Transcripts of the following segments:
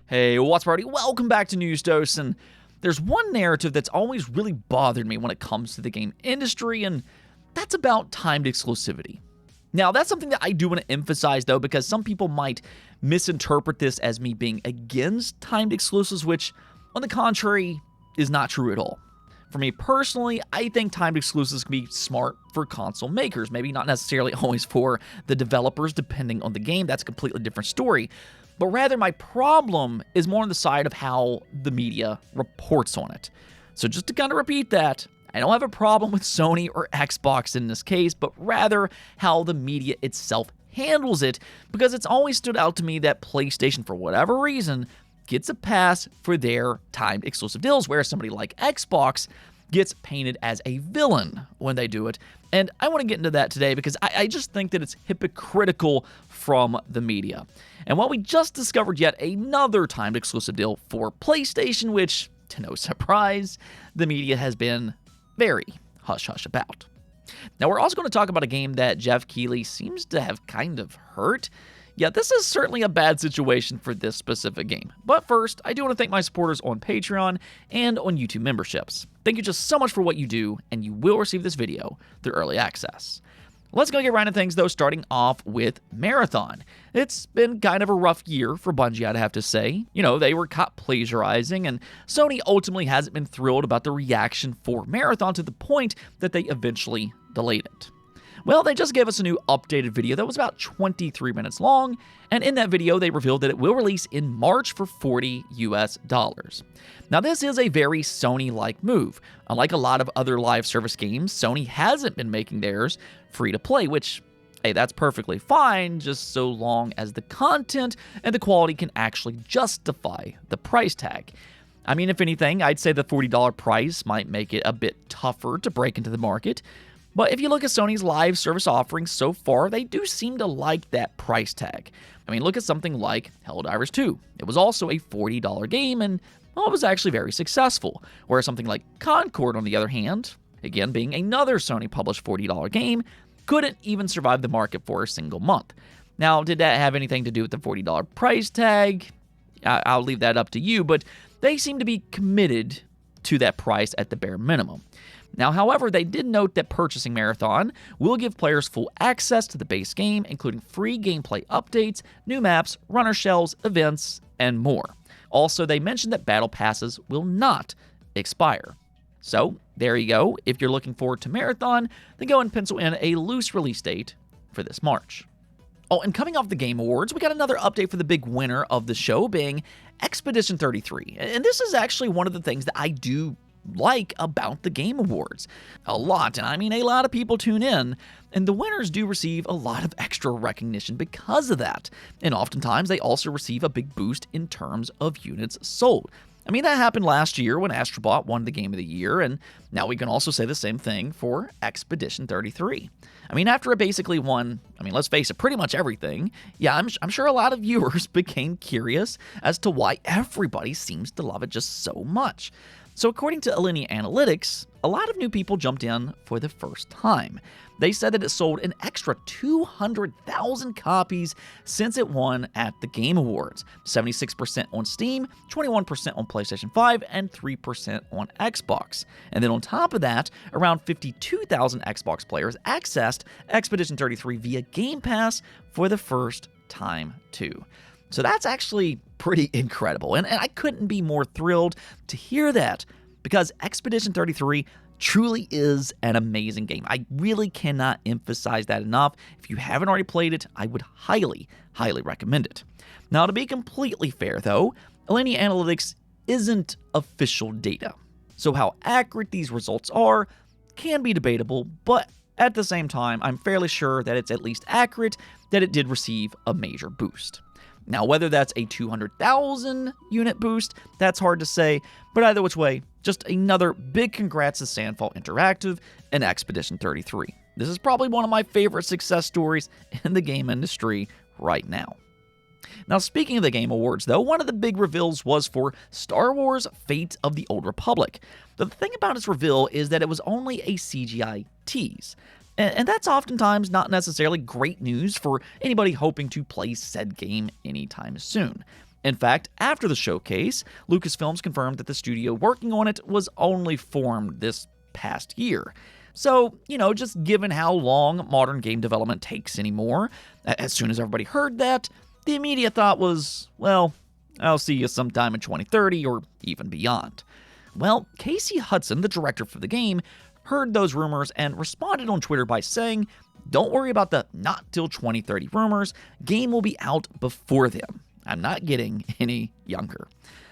Hey, what's party? Welcome back to News Dose, and there's one narrative that's always really bothered me when it comes to the game industry, and that's about timed exclusivity. Now, that's something that I do want to emphasize, though, because some people might misinterpret this as me being against timed exclusives, which, on the contrary, is not true at all. For me personally, I think timed exclusives can be smart for console makers, maybe not necessarily always for the developers, depending on the game. That's a completely different story. But rather, my problem is more on the side of how the media reports on it. So just to kind of repeat that, I don't have a problem with Sony or Xbox in this case, but rather how the media itself handles it, because it's always stood out to me that PlayStation, for whatever reason, gets a pass for their timed exclusive deals, where somebody like Xbox gets painted as a villain when they do it. And I want to get into that today because I just think that it's hypocritical from the media. And while we just discovered yet another timed exclusive deal for PlayStation, which, to no surprise, the media has been very hush-hush about. Now, we're also going to talk about a game that Jeff Keighley seems to have kind of hurt. Yeah, this is certainly a bad situation for this specific game. But first, I do want to thank my supporters on Patreon and on YouTube memberships. Thank you just so much for what you do, and you will receive this video through early access. Let's go get right into things, though, starting off with Marathon. It's been kind of a rough year for Bungie, I'd have to say. You know, they were caught plagiarizing, and Sony ultimately hasn't been thrilled about the reaction for Marathon to the point that they eventually delayed it. Well, they just gave us a new updated video that was about 23 minutes long, and in that video, they revealed that it will release in March for $40 US. Now, this is a very Sony-like move. Unlike a lot of other live service games, Sony hasn't been making theirs free-to-play, which, hey, that's perfectly fine, just so long as the content and the quality can actually justify the price tag. I mean, if anything, I'd say the $40 price might make it a bit tougher to break into the market. But if you look at Sony's live service offerings so far, they do seem to like that price tag. I mean, look at something like Helldivers 2. It was also a $40 game, and well, it was actually very successful. Whereas something like Concord, on the other hand, again being another Sony-published $40 game, couldn't even survive the market for a single month. Now, did that have anything to do with the $40 price tag? I'll leave that up to you, but they seem to be committed to that price at the bare minimum. Now, however, they did note that purchasing Marathon will give players full access to the base game, including free gameplay updates, new maps, runner shells, events, and more. Also, they mentioned that battle passes will not expire. So, there you go. If you're looking forward to Marathon, then go and pencil in a loose release date for this March. Oh, and coming off the Game Awards, we got another update for the big winner of the show, being Expedition 33. And this is actually one of the things that I do like about the Game Awards. A lot, and I mean a lot of people tune in, and the winners do receive a lot of extra recognition because of that. And oftentimes, they also receive a big boost in terms of units sold. I mean, that happened last year when Astrobot won the Game of the Year, and now we can also say the same thing for Expedition 33. I mean, after it basically won, let's face it, pretty much everything, yeah, I'm sure a lot of viewers became curious as to why everybody seems to love it just so much. So according to Alinea Analytics, a lot of new people jumped in for the first time. They said that it sold an extra 200,000 copies since it won at the Game Awards, 76% on Steam, 21% on PlayStation 5, and 3% on Xbox. And then on top of that, around 52,000 Xbox players accessed Expedition 33 via Game Pass for the first time too. So that's actually pretty incredible, and I couldn't be more thrilled to hear that, because Expedition 33 truly is an amazing game. I really cannot emphasize that enough. If you haven't already played it, I would highly, highly recommend it. Now, to be completely fair, though, Alinea Analytics isn't official data, so how accurate these results are can be debatable, but at the same time, I'm fairly sure that it's at least accurate that it did receive a major boost. Now, whether that's a 200,000 unit boost, that's hard to say, but either which way, just another big congrats to Sandfall Interactive and Expedition 33. This is probably one of my favorite success stories in the game industry right now. Now, speaking of the Game Awards, though, one of the big reveals was for Star Wars Fate of the Old Republic. The thing about its reveal is that it was only a CGI tease. And that's oftentimes not necessarily great news for anybody hoping to play said game anytime soon. In fact, after the showcase, Lucasfilms confirmed that the studio working on it was only formed this past year. So, just given how long modern game development takes anymore, as soon as everybody heard that, the immediate thought was, well, I'll see you sometime in 2030 or even beyond. Well, Casey Hudson, the director for the game, heard those rumors and responded on Twitter by saying, "Don't worry about the not till 2030 rumors, game will be out before them. I'm not getting any younger."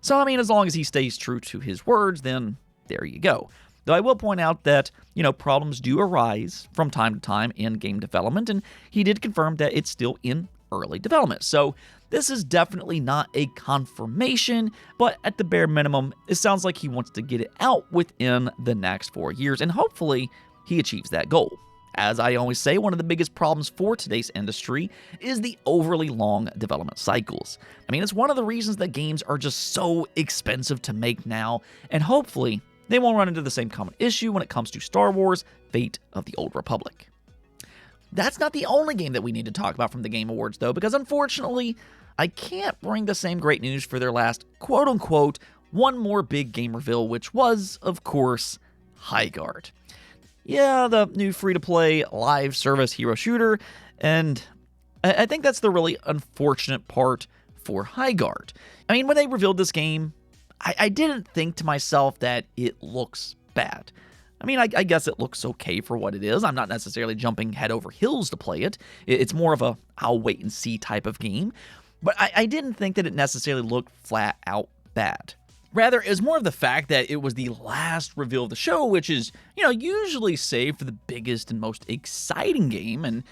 So, as long as he stays true to his words, then there you go. Though I will point out that, problems do arise from time to time in game development, and he did confirm that it's still in early development. So this is definitely not a confirmation, but at the bare minimum, it sounds like he wants to get it out within the next 4 years, and hopefully he achieves that goal. As I always say, one of the biggest problems for today's industry is the overly long development cycles. It's one of the reasons that games are just so expensive to make now, and hopefully they won't run into the same common issue when it comes to Star Wars: Fate of the Old Republic. That's not the only game that we need to talk about from the Game Awards, though, because unfortunately, I can't bring the same great news for their last, quote-unquote, one more big game reveal, which was, of course, Highgaurd. Yeah, the new free-to-play live service hero shooter, and I think that's the really unfortunate part for Highgaurd. When they revealed this game, I didn't think to myself that it looks bad. I guess it looks okay for what it is. I'm not necessarily jumping head over heels to play it. It's more of a I'll wait and see type of game. But I didn't think that it necessarily looked flat out bad. Rather, it was more of the fact that it was the last reveal of the show, which is, usually saved for the biggest and most exciting game, and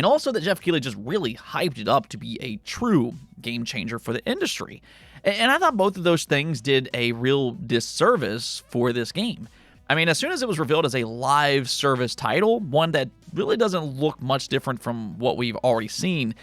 also that Jeff Keighley just really hyped it up to be a true game changer for the industry. And I thought both of those things did a real disservice for this game. As soon as it was revealed as a live service title, one that really doesn't look much different from what we've already seen,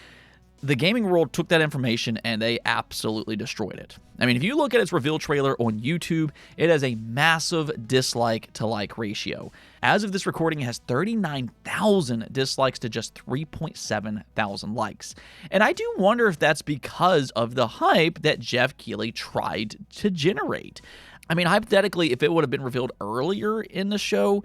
the gaming world took that information and they absolutely destroyed it. If you look at its reveal trailer on YouTube, it has a massive dislike to like ratio. As of this recording, it has 39,000 dislikes to just 3.7 thousand likes. And I do wonder if that's because of the hype that Jeff Keighley tried to generate. Hypothetically, if it would have been revealed earlier in the show,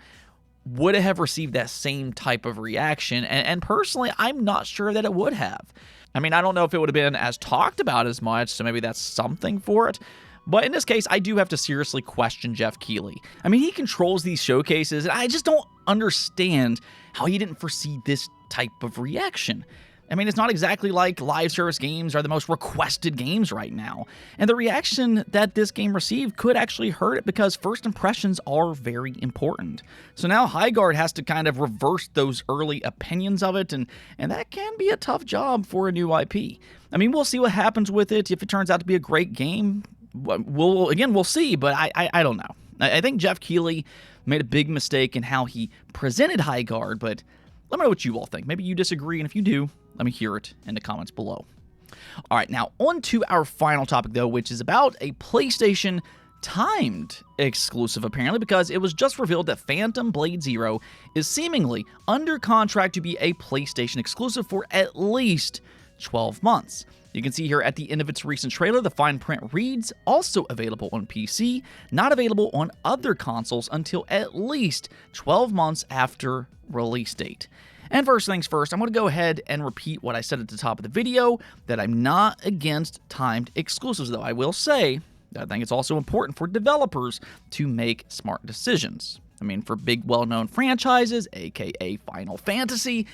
would it have received that same type of reaction? And personally, I'm not sure that it would have. I don't know if it would have been as talked about as much, so maybe that's something for it. But in this case, I do have to seriously question Jeff Keighley. He controls these showcases, and I just don't understand how he didn't foresee this type of reaction. It's not exactly like live service games are the most requested games right now. And the reaction that this game received could actually hurt it because first impressions are very important. So now Highgaurd has to kind of reverse those early opinions of it, and that can be a tough job for a new IP. We'll see what happens with it. If it turns out to be a great game, we'll see, but I don't know. I think Jeff Keighley made a big mistake in how he presented Highgaurd, but let me know what you all think. Maybe you disagree, and if you do, let me hear it in the comments below. All right, now on to our final topic, though, which is about a PlayStation timed exclusive, apparently, because it was just revealed that Phantom Blade Zero is seemingly under contract to be a PlayStation exclusive for at least 12 months. You can see here at the end of its recent trailer, the fine print reads, also available on PC, not available on other consoles until at least 12 months after release date. And first things first, I'm going to go ahead and repeat what I said at the top of the video, that I'm not against timed exclusives, though I will say that I think it's also important for developers to make smart decisions. For big well-known franchises, aka Final Fantasy,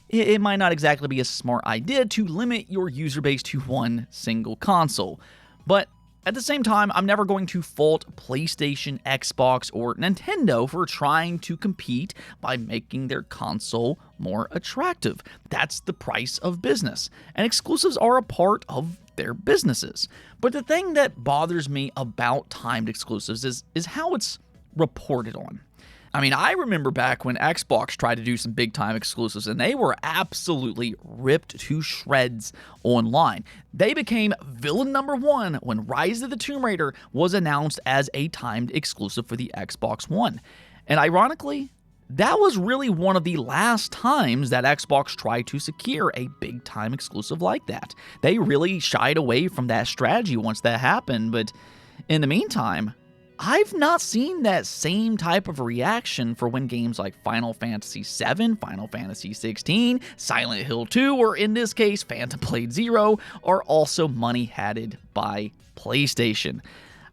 it might not exactly be a smart idea to limit your user base to one single console. But at the same time, I'm never going to fault PlayStation, Xbox, or Nintendo for trying to compete by making their console more attractive. That's the price of business, and exclusives are a part of their businesses. But the thing that bothers me about timed exclusives is how it's reported on. I remember back when Xbox tried to do some big-time exclusives, and they were absolutely ripped to shreds online. They became villain number one when Rise of the Tomb Raider was announced as a timed exclusive for the Xbox One. And ironically, that was really one of the last times that Xbox tried to secure a big-time exclusive like that. They really shied away from that strategy once that happened, but in the meantime, I've not seen that same type of reaction for when games like Final Fantasy VII, Final Fantasy XVI, Silent Hill 2, or in this case, Phantom Blade 0, are also money-hatted by PlayStation.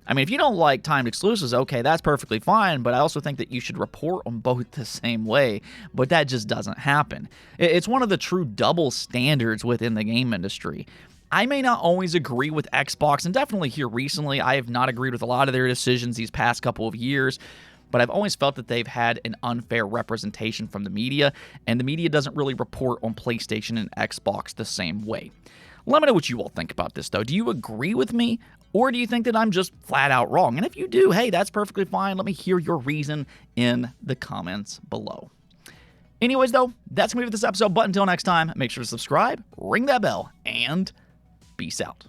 I mean, if you don't like timed exclusives, okay, that's perfectly fine, but I also think that you should report on both the same way, but that just doesn't happen. It's one of the true double standards within the game industry. I may not always agree with Xbox, and definitely here recently, I have not agreed with a lot of their decisions these past couple of years, but I've always felt that they've had an unfair representation from the media, and the media doesn't really report on PlayStation and Xbox the same way. Let me know what you all think about this, though. Do you agree with me, or do you think that I'm just flat out wrong? And if you do, hey, that's perfectly fine. Let me hear your reason in the comments below. Anyways, though, that's going to be it for this episode, but until next time, make sure to subscribe, ring that bell, and peace out.